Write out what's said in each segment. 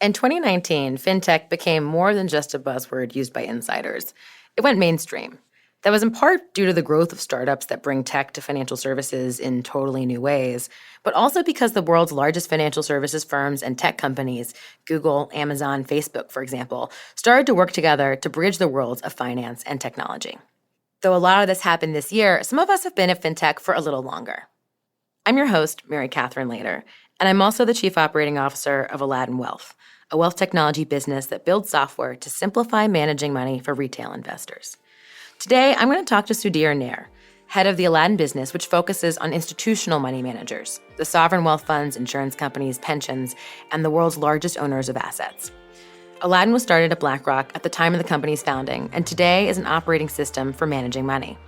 In 2019, fintech became more than just a buzzword used by insiders. It went mainstream. That was in part due to the growth of startups that bring tech to financial services in totally new ways, but also because the world's largest financial services firms and tech companies, Google, Amazon, Facebook, for example, started to work together to bridge the worlds of finance and technology. Though a lot of this happened this year, some of us have been at fintech for a little longer. I'm your host, Mary Catherine Lader, and I'm also the Chief Operating Officer of Aladdin Wealth, a wealth technology business that builds software to simplify managing money for retail investors. Today, I'm going to talk to Sudhir Nair, head of the Aladdin Business, which focuses on institutional money managers, the sovereign wealth funds, insurance companies, pensions, and the world's largest owners of assets. Aladdin was started at BlackRock at the time of the company's founding, and today is an operating system for managing money.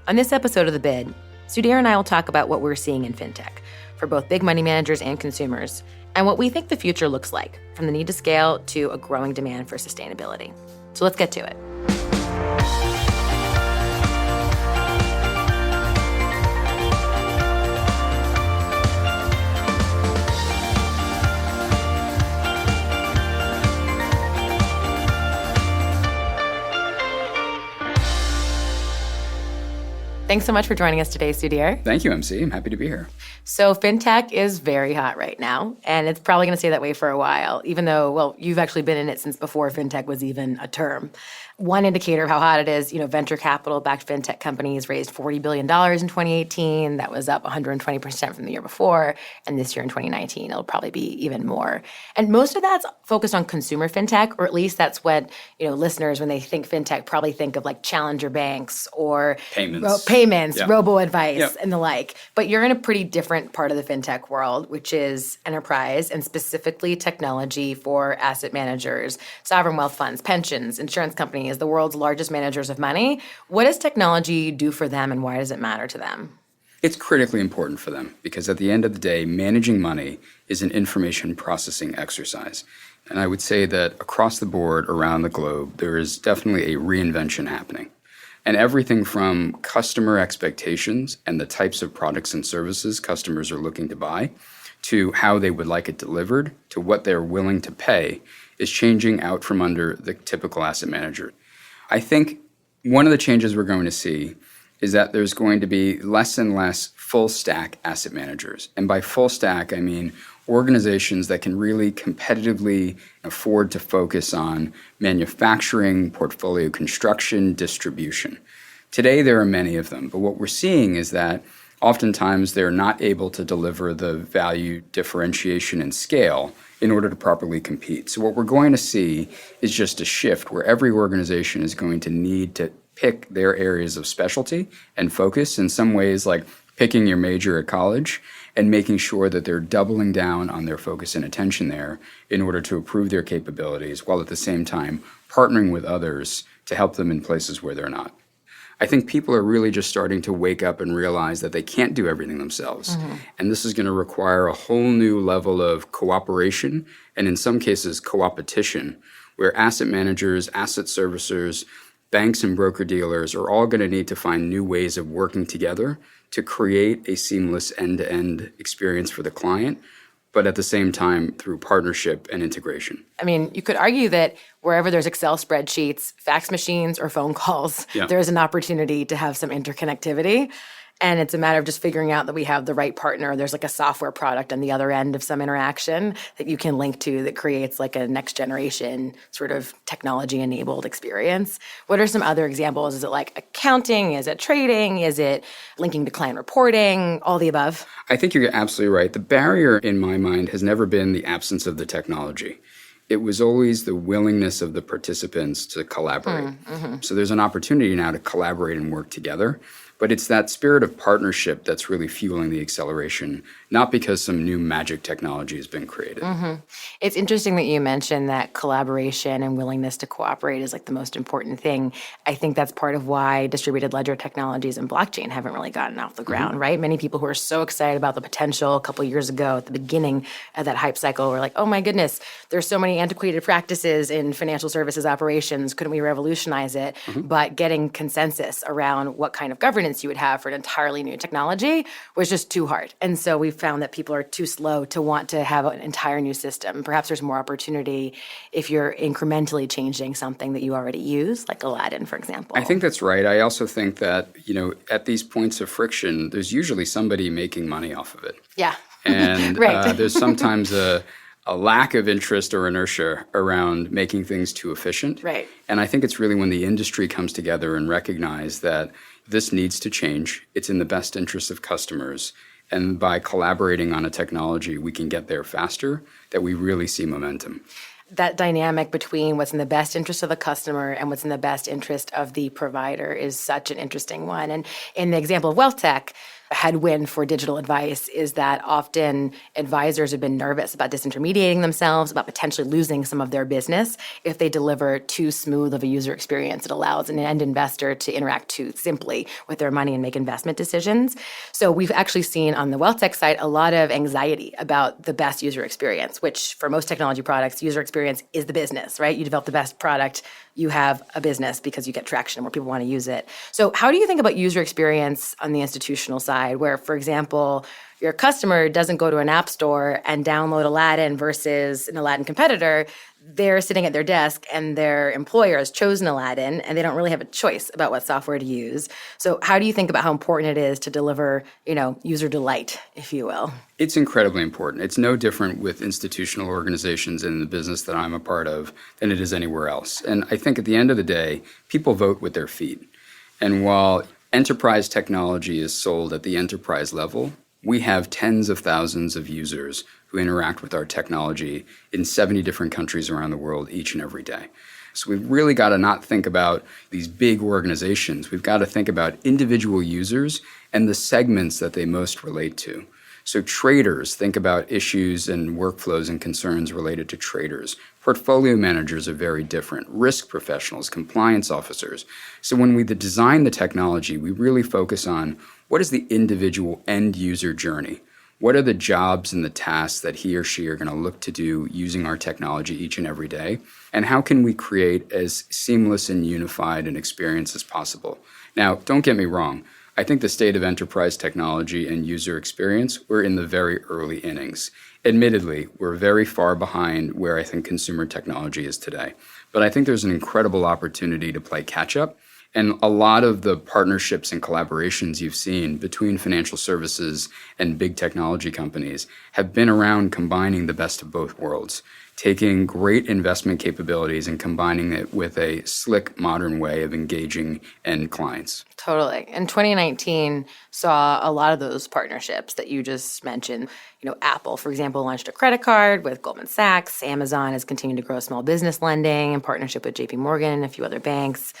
On this episode of The Bid, Sudhir and I will talk about what we're seeing in fintech for both big money managers and consumers, and what we think the future looks like, from the need to scale to a growing demand for sustainability. So let's get to it. Thanks so much for joining us today, Sudhir. Thank you, MC. I'm happy to be here. So fintech is very hot right now, and it's probably going to stay that way for a while, even though, well, you've actually been in it since before fintech was even a term. One indicator of how hot it is, venture capital-backed fintech companies raised $40 billion in 2018. That was up 120% from the year before. And this year in 2019, it'll probably be even more. And most of that's focused on consumer fintech, or at least that's what, listeners, when they think fintech, probably think of like challenger banks or payments, robo-advice, and the like. But you're in a pretty different part of the fintech world, which is enterprise and specifically technology for asset managers, sovereign wealth funds, pensions, insurance companies, the world's largest managers of money. What does technology do for them, and why does it matter to them? It's critically important for them because at the end of the day, managing money is an information processing exercise. And I would say that across the board around the globe, there is definitely a reinvention happening. And everything from customer expectations and the types of products and services customers are looking to buy to how they would like it delivered to what they're willing to pay is changing out from under the typical asset manager. I think one of the changes we're going to see is that there's going to be less and less full stack asset managers. And by full stack, I mean organizations that can really competitively afford to focus on manufacturing, portfolio construction, distribution. Today, there are many of them, but what we're seeing is that oftentimes they're not able to deliver the value differentiation and scale in order to properly compete. So what we're going to see is just a shift where every organization is going to need to pick their areas of specialty and focus, in some ways like picking your major at college and making sure that they're doubling down on their focus and attention there in order to improve their capabilities, while at the same time partnering with others to help them in places where they're not. I think people are really just starting to wake up and realize that they can't do everything themselves. Mm-hmm. And this is going to require a whole new level of cooperation and in some cases co-opetition, where asset managers, asset servicers, banks and broker-dealers are all going to need to find new ways of working together to create a seamless end-to-end experience for the client, but at the same time through partnership and integration. I mean, you could argue that wherever there's Excel spreadsheets, fax machines, or phone calls, there's an opportunity to have some interconnectivity. And it's a matter of just figuring out that we have the right partner. There's like a software product on the other end of some interaction that you can link to that creates like a next generation sort of technology-enabled experience. What are some other examples? Is it like accounting? Is it trading? Is it linking to client reporting? All the above? I think you're absolutely right. The barrier in my mind has never been the absence of the technology. It was always the willingness of the participants to collaborate. Mm-hmm. So there's an opportunity now to collaborate and work together. But it's that spirit of partnership that's really fueling the acceleration, not because some new magic technology has been created. Mm-hmm. It's interesting that you mentioned that collaboration and willingness to cooperate is like the most important thing. I think that's part of why distributed ledger technologies and blockchain haven't really gotten off the ground, right? Many people who are so excited about the potential a couple of years ago at the beginning of that hype cycle were like, oh my goodness, there's so many antiquated practices in financial services operations. Couldn't we revolutionize it? Mm-hmm. But getting consensus around what kind of governance patience you would have for an entirely new technology was just too hard. And so we found that people are too slow to want to have an entire new system. Perhaps there's more opportunity if you're incrementally changing something that you already use, like Aladdin, for example. I think that's right. I also think that, at these points of friction, there's usually somebody making money off of it. Yeah. And Right. there's sometimes a lack of interest or inertia around making things too efficient. Right. And I think it's really when the industry comes together and recognize that this needs to change. It's in the best interest of customers. And by collaborating on a technology, we can get there faster, that we really see momentum. That dynamic between what's in the best interest of the customer and what's in the best interest of the provider is such an interesting one. And in the example of wealth tech, a headwind for digital advice is that often advisors have been nervous about disintermediating themselves, about potentially losing some of their business if they deliver too smooth of a user experience. It allows an end investor to interact too simply with their money and make investment decisions. So we've actually seen on the wealth tech side a lot of anxiety about the best user experience, which for most technology products, user experience is the business, right? You develop the best product, you have a business because you get traction where people want to use it. So how do you think about user experience on the institutional side where, for example, your customer doesn't go to an app store and download Aladdin versus an Aladdin competitor? They're sitting at their desk and their employer has chosen Aladdin and they don't really have a choice about what software to use. So how do you think about how important it is to deliver, user delight, if you will? It's incredibly important. It's no different with institutional organizations in the business that I'm a part of than it is anywhere else. And I think at the end of the day, people vote with their feet. And while enterprise technology is sold at the enterprise level, we have tens of thousands of users who interact with our technology in 70 different countries around the world each and every day. So we've really got to not think about these big organizations. We've got to think about individual users and the segments that they most relate to. So traders, think about issues and workflows and concerns related to traders. Portfolio managers are very different. Risk professionals, compliance officers. So when we design the technology, we really focus on what is the individual end user journey? What are the jobs and the tasks that he or she are going to look to do using our technology each and every day? And how can we create as seamless and unified an experience as possible? Now, don't get me wrong. I think the state of enterprise technology and user experience, we're in the very early innings. Admittedly, we're very far behind where I think consumer technology is today. But I think there's an incredible opportunity to play catch up. And a lot of the partnerships and collaborations you've seen between financial services and big technology companies have been around combining the best of both worlds, taking great investment capabilities and combining it with a slick, modern way of engaging end clients. Totally. And 2019 saw a lot of those partnerships that you just mentioned. Apple, for example, launched a credit card with Goldman Sachs. Amazon has continued to grow small business lending in partnership with JP Morgan and a few other banks.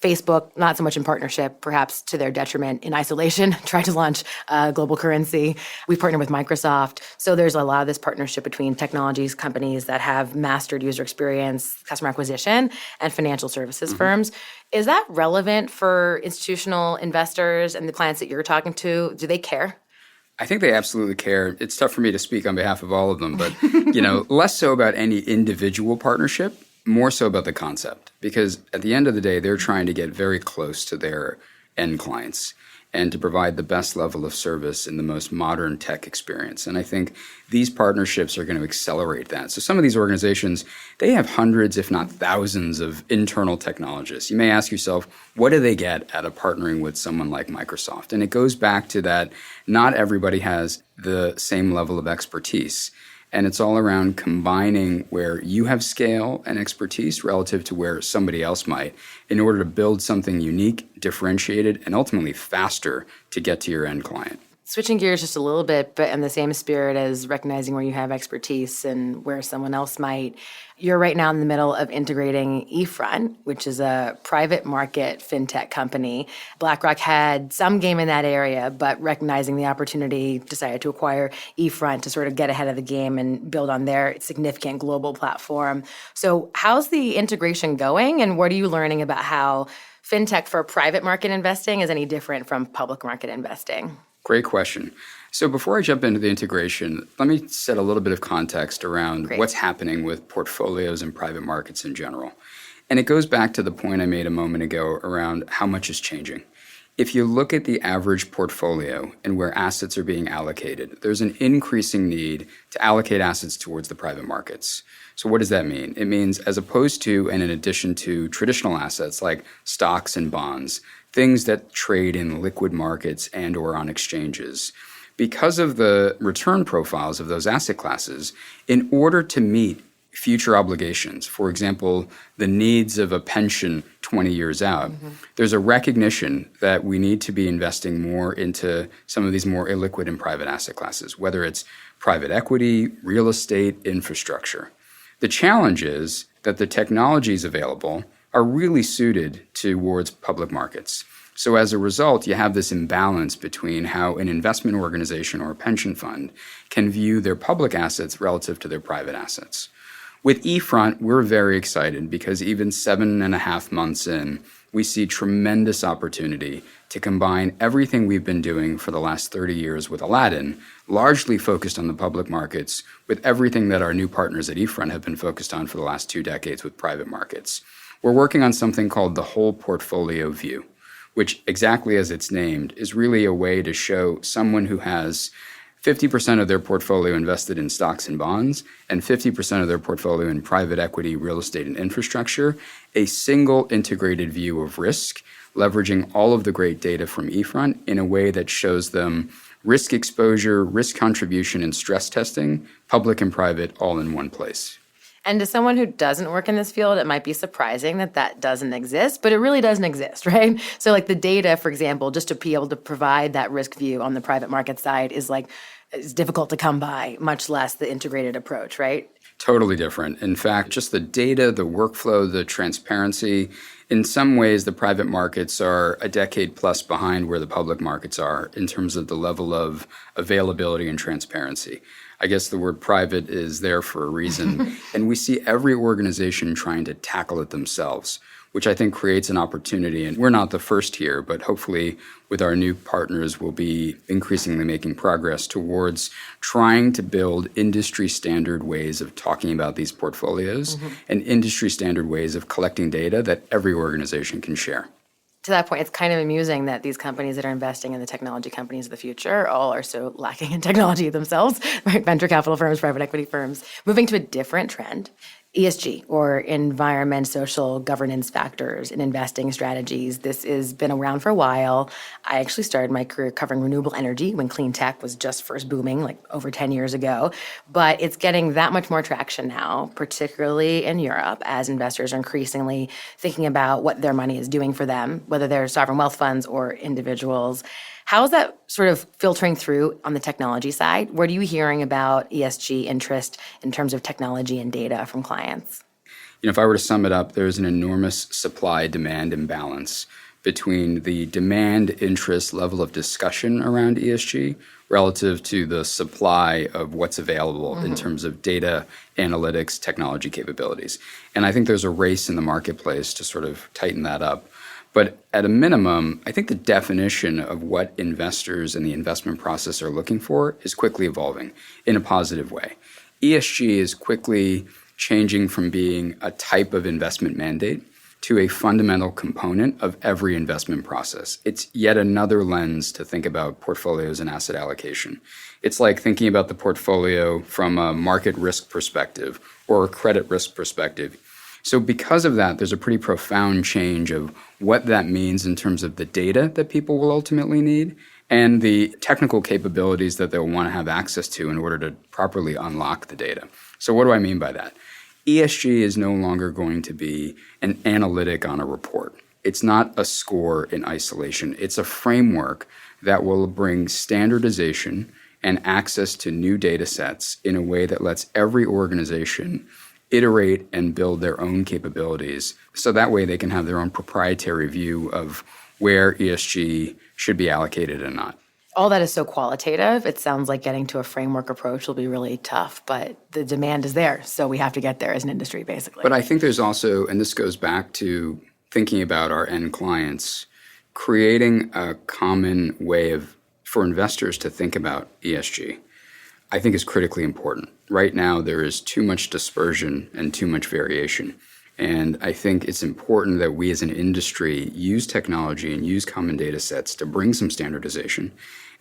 Facebook, not so much in partnership, perhaps to their detriment in isolation, tried to launch a global currency. We partnered with Microsoft. So there's a lot of this partnership between technologies companies that have mastered user experience, customer acquisition, and financial services firms. Is that relevant for institutional investors and the clients that you're talking to? Do they care? I think they absolutely care. It's tough for me to speak on behalf of all of them, but less so about any individual partnership, more so about the concept. Because at the end of the day, they're trying to get very close to their end clients and to provide the best level of service in the most modern tech experience. And I think these partnerships are going to accelerate that. So some of these organizations, they have hundreds, if not thousands, of internal technologists. You may ask yourself, what do they get out of partnering with someone like Microsoft? And it goes back to that not everybody has the same level of expertise. And it's all around combining where you have scale and expertise relative to where somebody else might in order to build something unique, differentiated, and ultimately faster to get to your end client. Switching gears just a little bit, but in the same spirit as recognizing where you have expertise and where someone else might, you're right now in the middle of integrating eFront, which is a private market fintech company. BlackRock had some game in that area, but recognizing the opportunity, decided to acquire eFront to sort of get ahead of the game and build on their significant global platform. So how's the integration going, and what are you learning about how fintech for private market investing is any different from public market investing? Great question. So before I jump into the integration, let me set a little bit of context around what's happening with portfolios and private markets in general. And it goes back to the point I made a moment ago around how much is changing. If you look at the average portfolio and where assets are being allocated, there's an increasing need to allocate assets towards the private markets. So what does that mean? It means as opposed to and in addition to traditional assets like stocks and bonds, things that trade in liquid markets and or on exchanges, because of the return profiles of those asset classes, in order to meet future obligations, for example, the needs of a pension 20 years out, there's a recognition that we need to be investing more into some of these more illiquid and private asset classes, whether it's private equity, real estate, infrastructure. The challenge is that the technologies available are really suited towards public markets. So as a result, you have this imbalance between how an investment organization or a pension fund can view their public assets relative to their private assets. With eFront, we're very excited because even 7.5 months in, we see tremendous opportunity to combine everything we've been doing for the last 30 years with Aladdin, largely focused on the public markets, with everything that our new partners at eFront have been focused on for the last 2 decades with private markets. We're working on something called the whole portfolio view, which exactly as it's named is really a way to show someone who has 50% of their portfolio invested in stocks and bonds and 50% of their portfolio in private equity, real estate, and infrastructure, a single integrated view of risk, leveraging all of the great data from eFront in a way that shows them risk exposure, risk contribution, and stress testing, public and private, all in one place. And to someone who doesn't work in this field, it might be surprising that that doesn't exist, but it really doesn't exist, right? So like the data, for example, just to be able to provide that risk view on the private market side is difficult to come by, much less the integrated approach, right? Totally different. In fact, just the data, the workflow, the transparency, in some ways, the private markets are a decade plus behind where the public markets are in terms of the level of availability and transparency. I guess the word private is there for a reason. And we see every organization trying to tackle it themselves, which I think creates an opportunity. And we're not the first here, but hopefully with our new partners, we'll be increasingly making progress towards trying to build industry standard ways of talking about these portfolios and industry standard ways of collecting data that every organization can share. To that point, it's kind of amusing that these companies that are investing in the technology companies of the future all are so lacking in technology themselves, right? Venture capital firms, private equity firms. Moving to a different trend, ESG, or environment, social governance factors in investing strategies. This has been around for a while. I actually started my career covering renewable energy when clean tech was just first booming, over 10 years ago. But it's getting that much more traction now, particularly in Europe, as investors are increasingly thinking about what their money is doing for them, whether they're sovereign wealth funds or individuals. How is that sort of filtering through on the technology side? What are you hearing about ESG interest in terms of technology and data from clients? If I were to sum it up, there's an enormous supply-demand imbalance between the demand interest level of discussion around ESG relative to the supply of what's available in terms of data, analytics, technology capabilities. And I think there's a race in the marketplace to sort of tighten that up. But at a minimum, I think the definition of what investors in the investment process are looking for is quickly evolving in a positive way. ESG is quickly changing from being a type of investment mandate to a fundamental component of every investment process. It's yet another lens to think about portfolios and asset allocation. It's like thinking about the portfolio from a market risk perspective or a credit risk perspective. So because of that, there's a pretty profound change of what that means in terms of the data that people will ultimately need and the technical capabilities that they'll want to have access to in order to properly unlock the data. So what do I mean by that? ESG is no longer going to be an analytic on a report. It's not a score in isolation. It's a framework that will bring standardization and access to new data sets in a way that lets every organization iterate and build their own capabilities so that way they can have their own proprietary view of where ESG should be allocated and not. All that is so qualitative. It sounds like getting to a framework approach will be really tough, but the demand is there, so we have to get there as an industry, basically. But I think there's also, and this goes back to thinking about our end clients, creating a common way for investors to think about ESG, I think is critically important. Right now, there is too much dispersion and too much variation. And I think it's important that we as an industry use technology and use common data sets to bring some standardization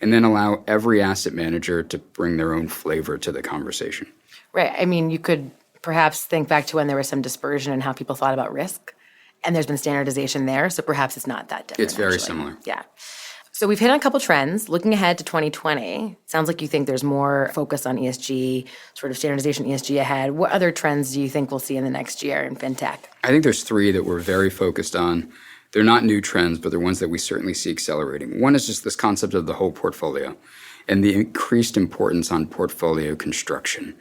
and then allow every asset manager to bring their own flavor to the conversation. Right. I mean, you could perhaps think back to when there was some dispersion in how people thought about risk, and there's been standardization there. So perhaps it's not that different. It's very actually. similar. Yeah. So we've hit on a couple trends. Looking ahead to 2020, sounds like you think there's more focus on ESG, sort of standardization ESG ahead. What other trends do you think we'll see in the next year in fintech? I think there's three that we're very focused on. They're not new trends, but they're ones that we certainly see accelerating. One is just this concept of the whole portfolio and the increased importance on portfolio construction.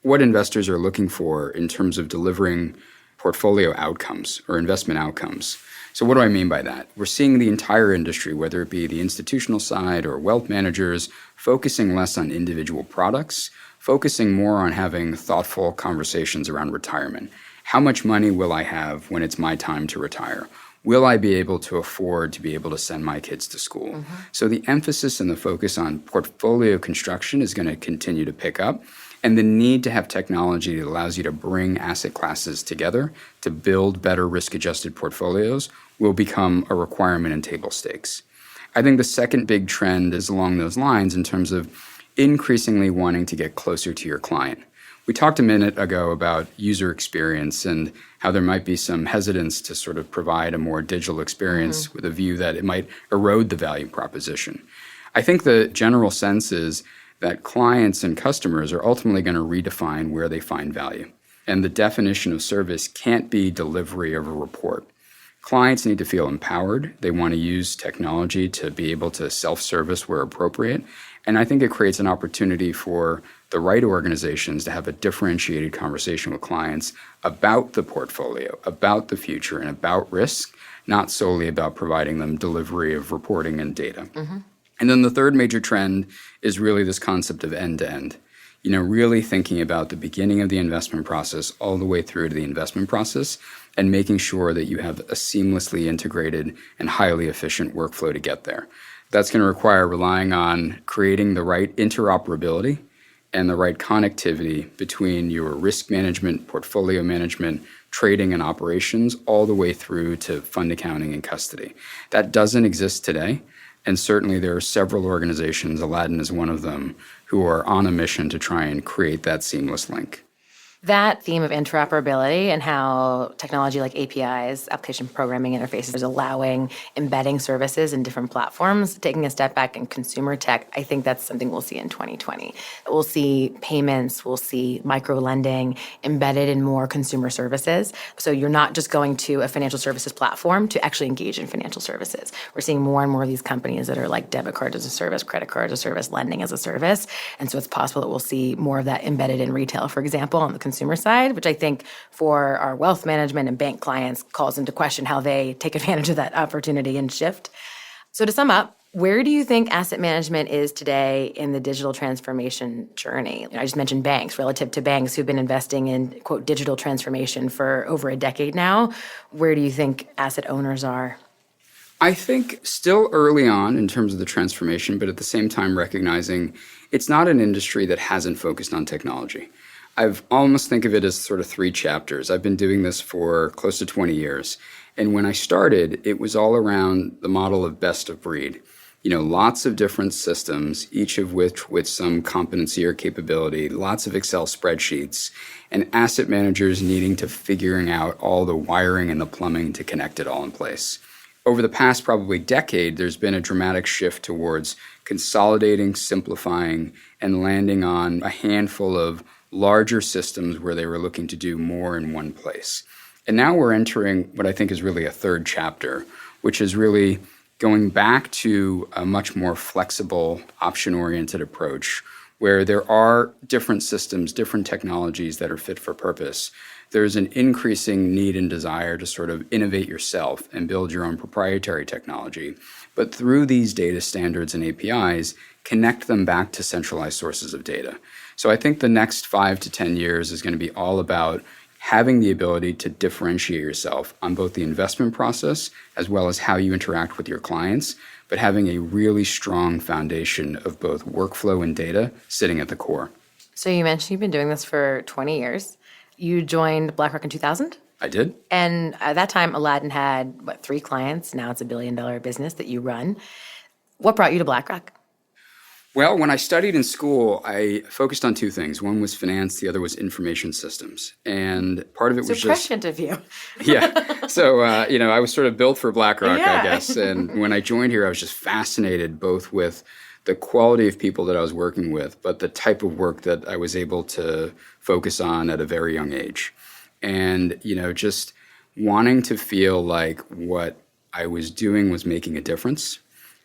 What investors are looking for in terms of delivering portfolio outcomes or investment outcomes. So what do I mean by that? We're seeing the entire industry, whether it be the institutional side or wealth managers, focusing less on individual products, focusing more on having thoughtful conversations around retirement. How much money will I have when it's my time to retire? Will I be able to afford to be able to send my kids to school? Mm-hmm. So the emphasis and the focus on portfolio construction is going to continue to pick up. And the need to have technology that allows you to bring asset classes together to build better risk-adjusted portfolios will become a requirement in table stakes. I think the second big trend is along those lines in terms of increasingly wanting to get closer to your client. We talked a minute ago about user experience and how there might be some hesitance to sort of provide a more digital experience with a view that it might erode the value proposition. I think the general sense is that clients and customers are ultimately going to redefine where they find value. And the definition of service can't be delivery of a report. Clients need to feel empowered. They want to use technology to be able to self-service where appropriate. And I think it creates an opportunity for the right organizations to have a differentiated conversation with clients about the portfolio, about the future, and about risk, not solely about providing them delivery of reporting and data. Mm-hmm. And then the third major trend is really this concept of end-to-end. Really thinking about the beginning of the investment process all the way through to the investment process and making sure that you have a seamlessly integrated and highly efficient workflow to get there. That's going to require relying on creating the right interoperability and the right connectivity between your risk management, portfolio management, trading and operations, all the way through to fund accounting and custody. That doesn't exist today. And certainly there are several organizations, Aladdin is one of them, who are on a mission to try and create that seamless link. That theme of interoperability and how technology like APIs, application programming interfaces, is allowing embedding services in different platforms, taking a step back in consumer tech, I think that's something we'll see in 2020. We'll see payments, we'll see micro-lending embedded in more consumer services. So you're not just going to a financial services platform to actually engage in financial services. We're seeing more and more of these companies that are like debit card as a service, credit card as a service, lending as a service. And so it's possible that we'll see more of that embedded in retail, for example, on the consumer side, which I think for our wealth management and bank clients calls into question how they take advantage of that opportunity and shift. So to sum up, where do you think asset management is today in the digital transformation journey? I just mentioned banks relative to banks who've been investing in, quote, digital transformation for over a decade now. Where do you think asset owners are? I think still early on in terms of the transformation, but at the same time recognizing it's not an industry that hasn't focused on technology. I've almost think of it as sort of three chapters. I've been doing this for close to 20 years. And when I started, it was all around the model of best of breed. Lots of different systems, each of which with some competency or capability, lots of Excel spreadsheets, and asset managers needing to figuring out all the wiring and the plumbing to connect it all in place. Over the past probably decade, there's been a dramatic shift towards consolidating, simplifying, and landing on a handful of larger systems where they were looking to do more in one place. And now we're entering what I think is really a third chapter, which is really going back to a much more flexible, option-oriented approach where there are different systems, different technologies that are fit for purpose. There's an increasing need and desire to sort of innovate yourself and build your own proprietary technology. But through these data standards and APIs, connect them back to centralized sources of data. So I think the next 5 to 10 years is going to be all about having the ability to differentiate yourself on both the investment process as well as how you interact with your clients, but having a really strong foundation of both workflow and data sitting at the core. So you mentioned you've been doing this for 20 years. You joined BlackRock in 2000? I did. And at that time, Aladdin had, 3 clients? Now it's a $1 billion business that you run. What brought you to BlackRock? Well, when I studied in school, I focused on 2 things. One was finance, the other was information systems. And part of it was So prescient of you. Yeah. So, I was sort of built for BlackRock, Yeah. I guess. And when I joined here, I was just fascinated both with the quality of people that I was working with, but the type of work that I was able to focus on at a very young age. And, just wanting to feel like what I was doing was making a difference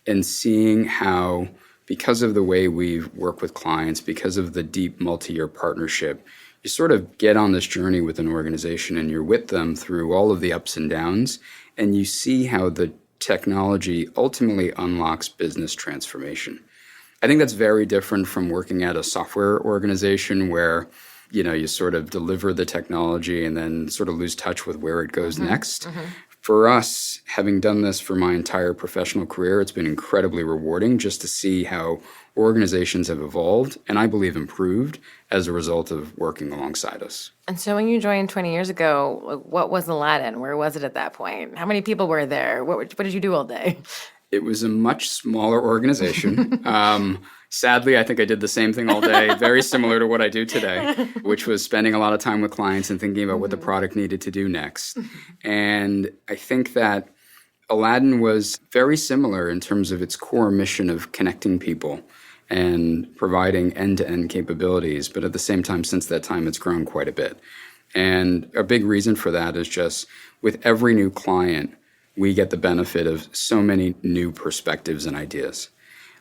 and seeing how, because of the way we work with clients, because of the deep multi-year partnership, you sort of get on this journey with an organization and you're with them through all of the ups and downs, and you see how the technology ultimately unlocks business transformation. I think that's very different from working at a software organization where, you sort of deliver the technology and then sort of lose touch with where it goes next. For us, having done this for my entire professional career, it's been incredibly rewarding just to see how organizations have evolved and I believe improved as a result of working alongside us. And so when you joined 20 years ago, what was Aladdin? Where was it at that point? How many people were there? What did you do all day? It was a much smaller organization. Sadly, I think I did the same thing all day, very similar to what I do today, which was spending a lot of time with clients and thinking about what the product needed to do next. And I think that Aladdin was very similar in terms of its core mission of connecting people and providing end-to-end capabilities. But at the same time, since that time, it's grown quite a bit. And a big reason for that is just with every new client, we get the benefit of so many new perspectives and ideas.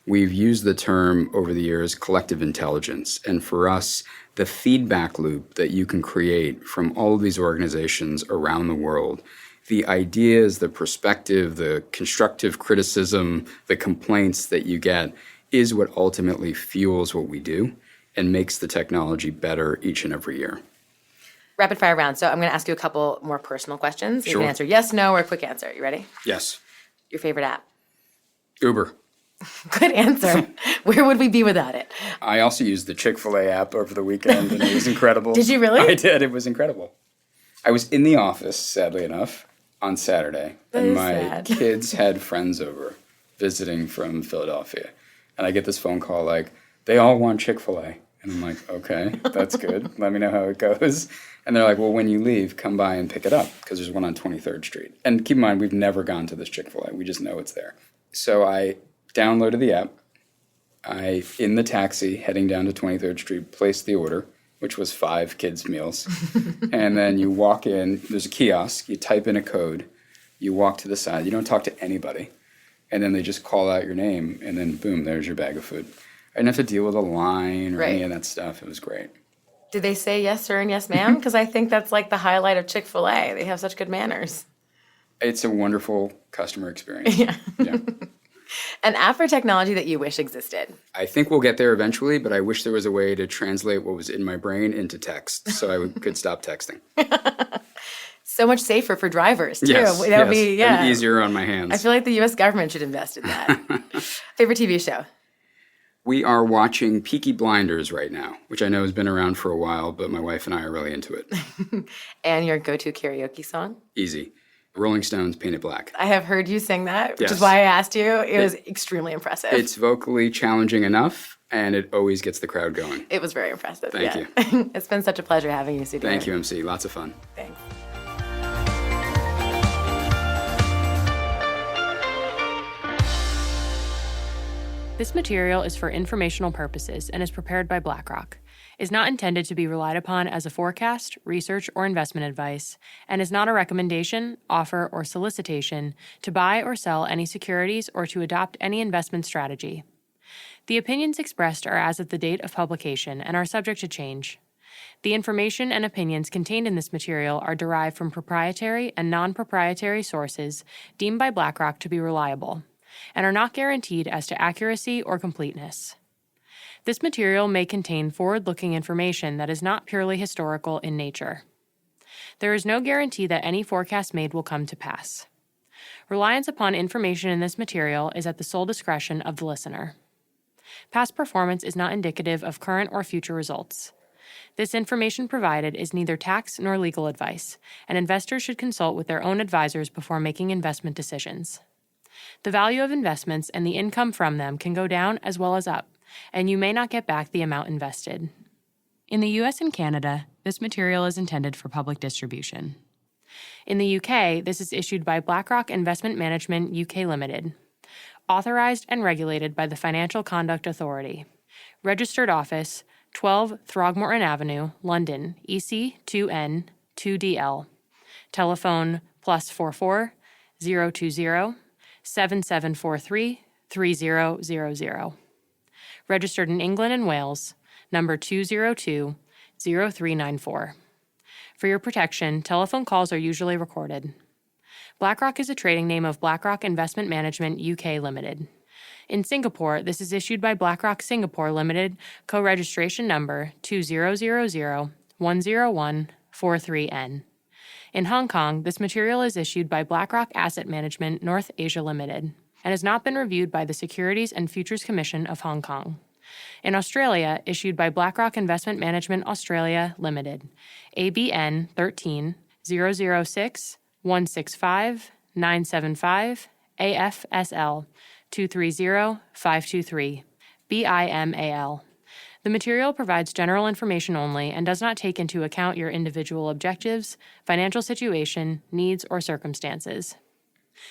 We've used the term over the years collective intelligence. And for us, the feedback loop that you can create from all of these organizations around the world, the ideas, the perspective, the constructive criticism, the complaints that you get is what ultimately fuels what we do and makes the technology better each and every year. Rapid fire round. So I'm going to ask you a couple more personal questions. You Sure. can answer yes, no, or a quick answer. You ready? Yes. Your favorite app? Uber. Good answer. Where would we be without it? I also used the Chick-fil-A app over the weekend, and it was incredible. Did you really? I did. It was incredible. I was in the office, sadly enough, on Saturday, That and is my sad. kids had friends over visiting from Philadelphia. And I get this phone call like, they all want Chick-fil-A. And I'm like, okay, that's good. Let me know how it goes. And they're like, well, when you leave, come by and pick it up because there's one on 23rd Street. And keep in mind, we've never gone to this Chick-fil-A. We just know it's there. So I downloaded the app. In the taxi heading down to 23rd Street, placed the order, which was 5 kids' meals. And then you walk in, there's a kiosk, you type in a code, you walk to the side, you don't talk to anybody. And then they just call out your name, and then boom, there's your bag of food. I didn't have to deal with a line or any of that stuff. It was great. Did they say yes, sir, and yes, ma'am? Because I think that's like the highlight of Chick-fil-A. They have such good manners. It's a wonderful customer experience. Yeah. Yeah. An app or technology that you wish existed? I think we'll get there eventually, but I wish there was a way to translate what was in my brain into text so I could stop texting. So much safer for drivers, too. Yes, That would be, and easier on my hands. I feel like the U.S. government should invest in that. Favorite TV show? We are watching Peaky Blinders right now, which I know has been around for a while, but my wife and I are really into it. And your go-to karaoke song? Easy. Rolling Stones, Paint It Black. I have heard you sing that, which is Yes. why I asked you. It was extremely impressive. It's vocally challenging enough, and it always gets the crowd going. It was very impressive. Thank you. It's been such a pleasure having you, Sudhir. Thank you, MC. Lots of fun. Thanks. This material is for informational purposes and is prepared by BlackRock, is not intended to be relied upon as a forecast, research, or investment advice, and is not a recommendation, offer, or solicitation to buy or sell any securities or to adopt any investment strategy. The opinions expressed are as of the date of publication and are subject to change. The information and opinions contained in this material are derived from proprietary and non-proprietary sources deemed by BlackRock to be reliable, and are not guaranteed as to accuracy or completeness. This material may contain forward-looking information that is not purely historical in nature. There is no guarantee that any forecast made will come to pass. Reliance upon information in this material is at the sole discretion of the listener. Past performance is not indicative of current or future results. This information provided is neither tax nor legal advice, and investors should consult with their own advisors before making investment decisions. The value of investments and the income from them can go down as well as up, and you may not get back the amount invested. In the US and Canada, this material is intended for public distribution. In the UK, this is issued by BlackRock Investment Management UK Limited, authorized and regulated by the Financial Conduct Authority. Registered office, 12 Throgmorton Avenue, London, EC 2N 2DL. Telephone +44 020 7743 3000. Registered in England and Wales, number 202 0394. For your protection, telephone calls are usually recorded. BlackRock is a trading name of BlackRock Investment Management UK Limited. In Singapore, this is issued by BlackRock Singapore Limited, co-registration number 2000110143N. In Hong Kong, this material is issued by BlackRock Asset Management North Asia Limited and has not been reviewed by the Securities and Futures Commission of Hong Kong. In Australia, issued by BlackRock Investment Management Australia Limited, ABN 13 006 165 975 AFSL 230 523 BIMAL. The material provides general information only and does not take into account your individual objectives, financial situation, needs, or circumstances.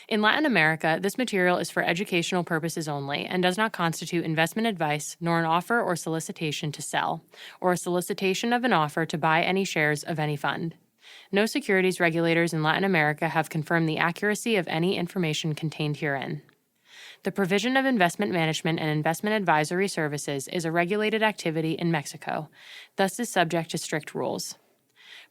In Latin America, this material is for educational purposes only and does not constitute investment advice nor an offer or solicitation to sell, or a solicitation of an offer to buy any shares of any fund. No securities regulators in Latin America have confirmed the accuracy of any information contained herein. The provision of investment management and investment advisory services is a regulated activity in Mexico, thus is subject to strict rules.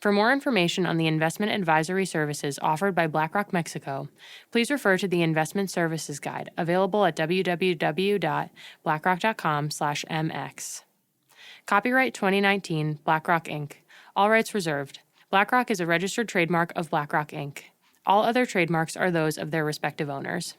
For more information on the investment advisory services offered by BlackRock Mexico, please refer to the Investment Services Guide available at www.blackrock.com/mx. Copyright 2019 BlackRock Inc. All rights reserved. BlackRock is a registered trademark of BlackRock Inc. All other trademarks are those of their respective owners.